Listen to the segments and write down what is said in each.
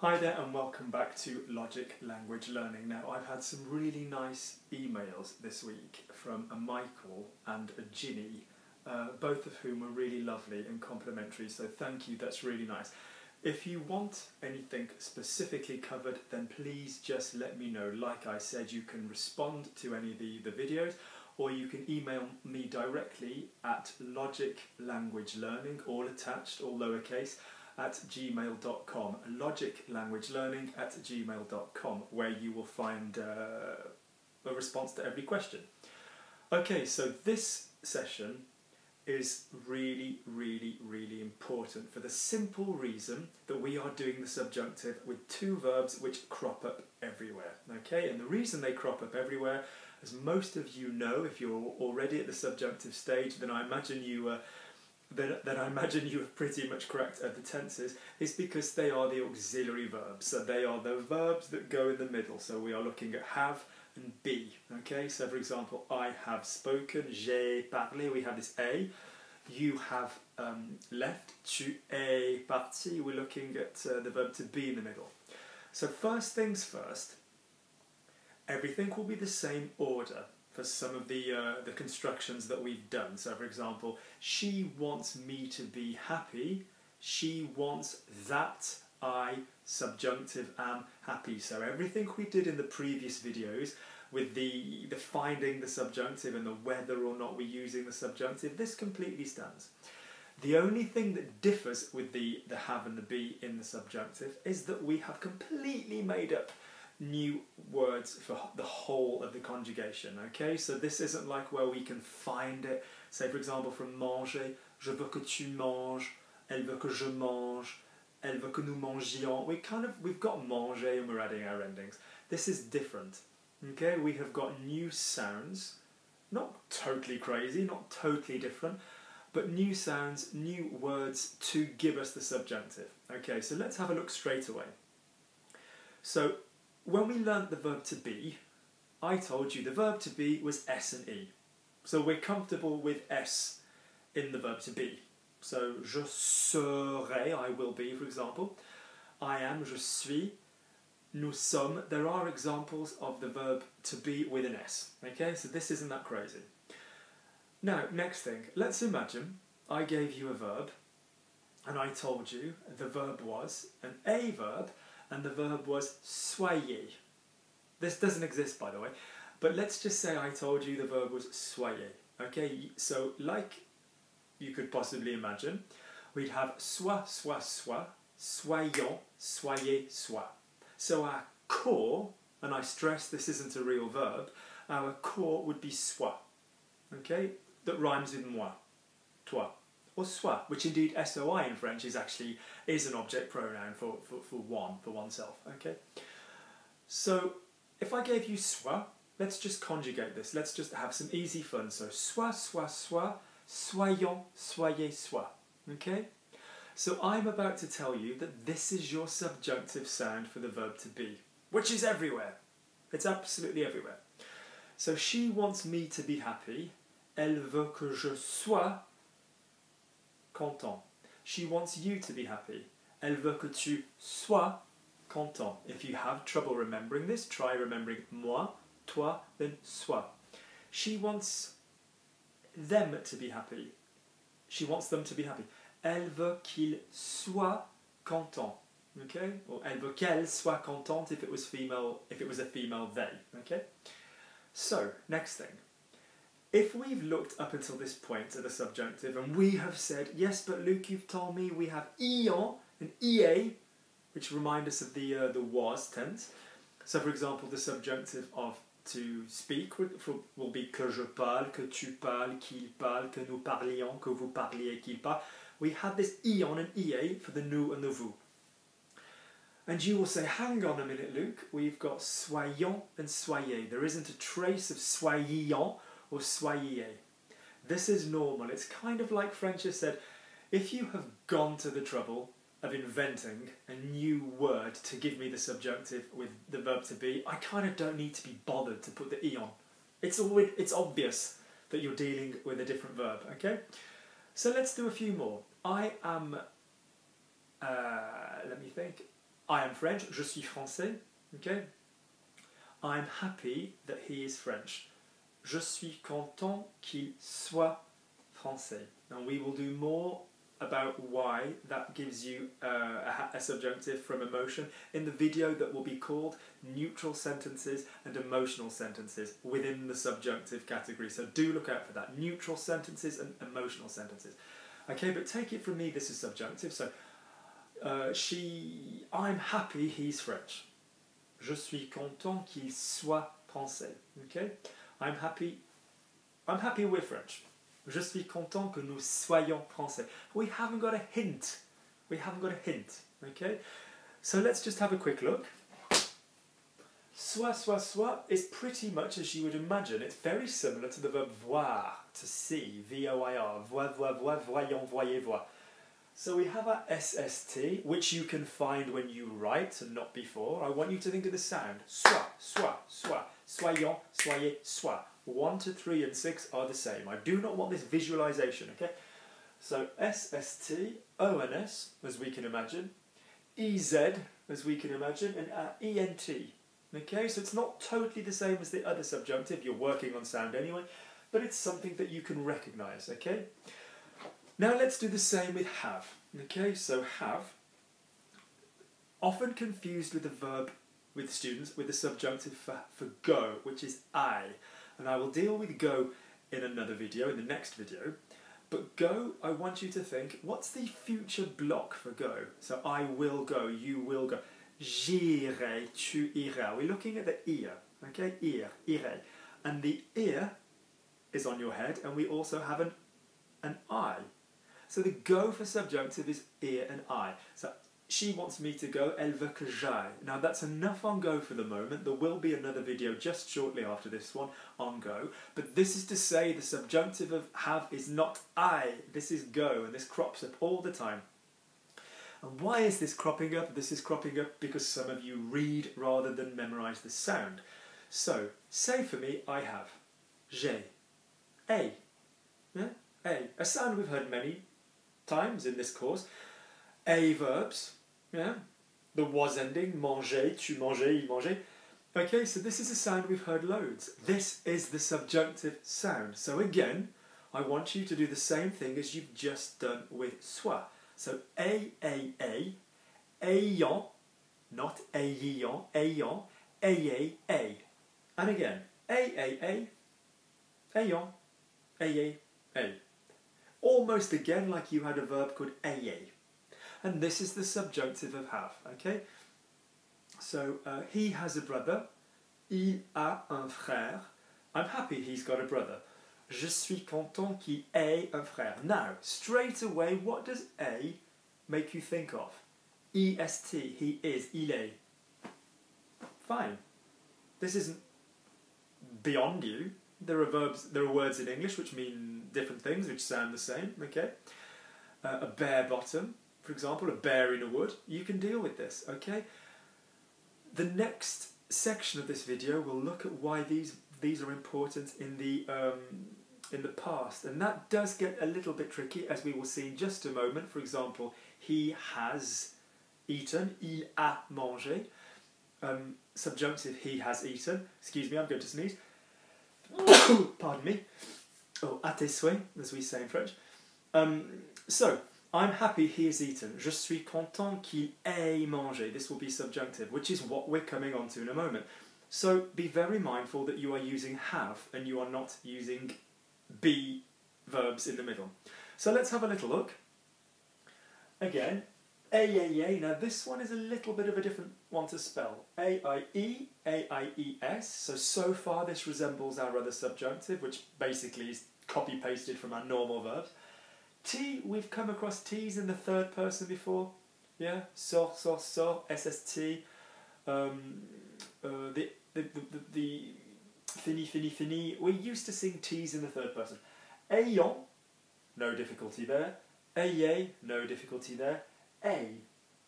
Hi there and welcome back to Logic Language Learning. Now I've had some really nice emails this week from a Michael and a Ginny, both of whom are really lovely and complimentary, so thank you, that's really nice. If you want anything specifically covered, then please just let me know. Like I said, you can respond to any of the videos, or you can email me directly at LogicLanguageLearning, all attached, all lowercase, at gmail.com, LogicLanguageLearning at gmail.com, where you will find a response to every question. Okay, so this session is really important for the simple reason that we are doing the subjunctive with two verbs which crop up everywhere. Okay, and the reason they crop up everywhere, as most of you know, if you're already at the subjunctive stage, then I imagine you have pretty much cracked at the tenses, is because they are the auxiliary verbs. So they are the verbs that go in the middle. So we are looking at have and be. Okay, so for example, I have spoken, j'ai parlé, we have this a. You have left, tu es parti, we're looking at the verb to be in the middle. So first things first, everything will be the same order for some of the constructions that we've done. So for example, she wants me to be happy. She wants that I, subjunctive, am happy. So everything we did in the previous videos with the finding the subjunctive and the whether or not we're using the subjunctive, this completely stands. The only thing that differs with the have and the be in the subjunctive is that we have completely made up new words for the whole of the conjugation, okay? So this isn't like where we can find it, say for example from manger, je veux que tu manges, elle veut que je mange, elle veut que nous mangions. We've got manger and we're adding our endings. This is different, okay? We have got new sounds, not totally crazy, not totally different, but new sounds, new words to give us the subjunctive. Okay, so let's have a look straight away. So when we learnt the verb to be, I told you the verb to be was S and E. So we're comfortable with S in the verb to be. So je serai, I will be, for example. I am, je suis. Nous sommes. There are examples of the verb to be with an S. Okay, so this isn't that crazy. Now, next thing, let's imagine I gave you a verb and I told you the verb was an A verb, and the verb was soyez. This doesn't exist, by the way, but let's just say I told you the verb was soyez. Okay, so like you could possibly imagine, we'd have soit, soit, soit, soyons, soyez, soit. So our core, and I stress this isn't a real verb, our core would be soit, okay, that rhymes with moi, toi. Or soit, which indeed SOI in French is an object pronoun for oneself. Okay. So if I gave you soit, let's just conjugate this. Let's just have some easy fun. So soit, soit, soit, soyons, soyez, soit. Okay. So I'm about to tell you that this is your subjunctive sound for the verb to be, which is everywhere. It's absolutely everywhere. So she wants me to be happy. Elle veut que je sois content. She wants you to be happy. Elle veut que tu sois content. If you have trouble remembering this, try remembering moi, toi, then sois. She wants them to be happy. She wants them to be happy. Elle veut qu'ils soient contents. Okay? Or elle veut qu'elle soit contente if it was a female they. Okay? So, next thing. If we've looked up until this point at the subjunctive and we have said, yes, but Luke, you've told me we have ion and ie, which remind us of the was tense. So, for example, the subjunctive of to speak will be que je parle, que tu parles, qu'il parle, que nous parlions, que vous parliez, qu'il parle. We had this ion and ie for the nous and the vous. And you will say, hang on a minute, Luke, we've got soyons and soyez. There isn't a trace of soyons or soyez. This is normal. It's kind of like French has said, if you have gone to the trouble of inventing a new word to give me the subjunctive with the verb to be, I kind of don't need to be bothered to put the ion. It's obvious that you're dealing with a different verb, okay? So let's do a few more. I am, let me think. I am French, je suis français, okay? I'm happy that he is French. Je suis content qu'il soit français. And we will do more about why that gives you a subjunctive from emotion in the video that will be called neutral sentences and emotional sentences within the subjunctive category. So do look out for that. Neutral sentences and emotional sentences. Okay, but take it from me, this is subjunctive. So I'm happy he's French. Je suis content qu'il soit français. Okay? I'm happy we're French. Je suis content que nous soyons français. We haven't got a hint. We haven't got a hint. Okay? So let's just have a quick look. Soit, soit is pretty much as you would imagine. It's very similar to the verb voir, to see, V-O-I-R. Voir, voir, voir, voyons, voyez, voir. So we have our SST, which you can find when you write and not before. I want you to think of the sound. Soit, soit, soit. Soyons, soyez, soient. 1 to 3 and 6 are the same. I do not want this visualization, okay? So SST, ONS, as we can imagine, EZ, as we can imagine, and ENT. Okay, so it's not totally the same as the other subjunctive. You're working on sound anyway, but it's something that you can recognise, okay? Now let's do the same with have. Okay, so have, often confused with the verb with students with the subjunctive for go, which is I. And I will deal with go in another video, in the next video. But go, I want you to think, what's the future block for go? So I will go, you will go. J'irai, tu iras. We're looking at the ear, okay? Ir, irai. And the ear is on your head, and we also have an I. So the go for subjunctive is ear and I. So she wants me to go, elle veut que j'aille. Now that's enough on go for the moment. There will be another video just shortly after this one on go. But this is to say the subjunctive of have is not I. This is go, and this crops up all the time. And why is this cropping up? This is cropping up because some of you read rather than memorise the sound. So, say for me, I have. J'ai. A. Yeah? A. A sound we've heard many times in this course. A verbs. Yeah? The was ending. Manger, tu mangeais, il mangeait. Okay, so this is a sound we've heard loads. This is the subjunctive sound. So again, I want you to do the same thing as you've just done with soit. So ayant, not ayant, ayant, ayez, a. And again, ayant, ayez, a. Almost again like you had a verb called ayez. And this is the subjunctive of have, okay? So he has a brother. Il a un frère. I'm happy he's got a brother. Je suis content qu'il ait un frère. Now, straight away, what does a make you think of? est, he is, il est. Fine. This isn't beyond you. There are words in English which mean different things, which sound the same, okay? A bare bottom, for example, a bear in a wood. You can deal with this, okay? The next section of this video will look at why these are important in the past, and that does get a little bit tricky, as we will see in just a moment. For example, he has eaten, il a mangé. Subjunctive, he has eaten. Excuse me, I'm going to sneeze. Pardon me. Oh, à tes souhaits, as we say in French. So, I'm happy he has eaten. Je suis content qu'il ait mangé. This will be subjunctive, which is what we're coming on to in a moment. So, be very mindful that you are using have and you are not using be verbs in the middle. So let's have a little look. Again, A-A-A. Now this one is a little bit of a different one to spell. A-I-E, A-I-E-S. So far this resembles our other subjunctive, which basically is copy-pasted from our normal verbs. T, we've come across T's in the third person before. Yeah, sort, sort, sort, SST. The fini, fini, fini. We used to sing T's in the third person. Ayant, no difficulty there. Ayez, no difficulty there. A.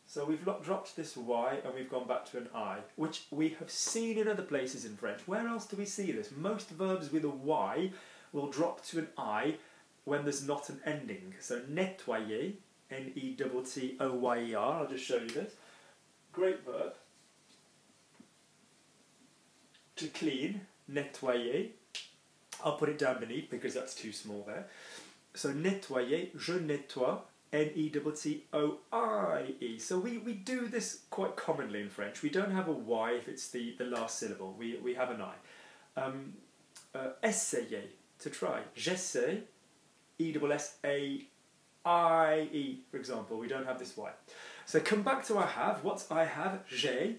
So we've dropped this Y and we've gone back to an I, which we have seen in other places in French. Where else do we see this? Most verbs with a Y will drop to an I when there's not an ending. So nettoyer, N-E-T-T-O-Y-E-R, I'll just show you this. great verb. To clean, nettoyer. I'll put it down beneath because that's too small there. So nettoyer, je nettoie, N-E-T-T-O-I-E. So we do this quite commonly in French. We don't have a Y if it's the last syllable. We have an I. Essayer, to try. J'essaie, E-S-S-A-I-E, for example. We don't have this Y. So come back to I have. What's I have? J'ai,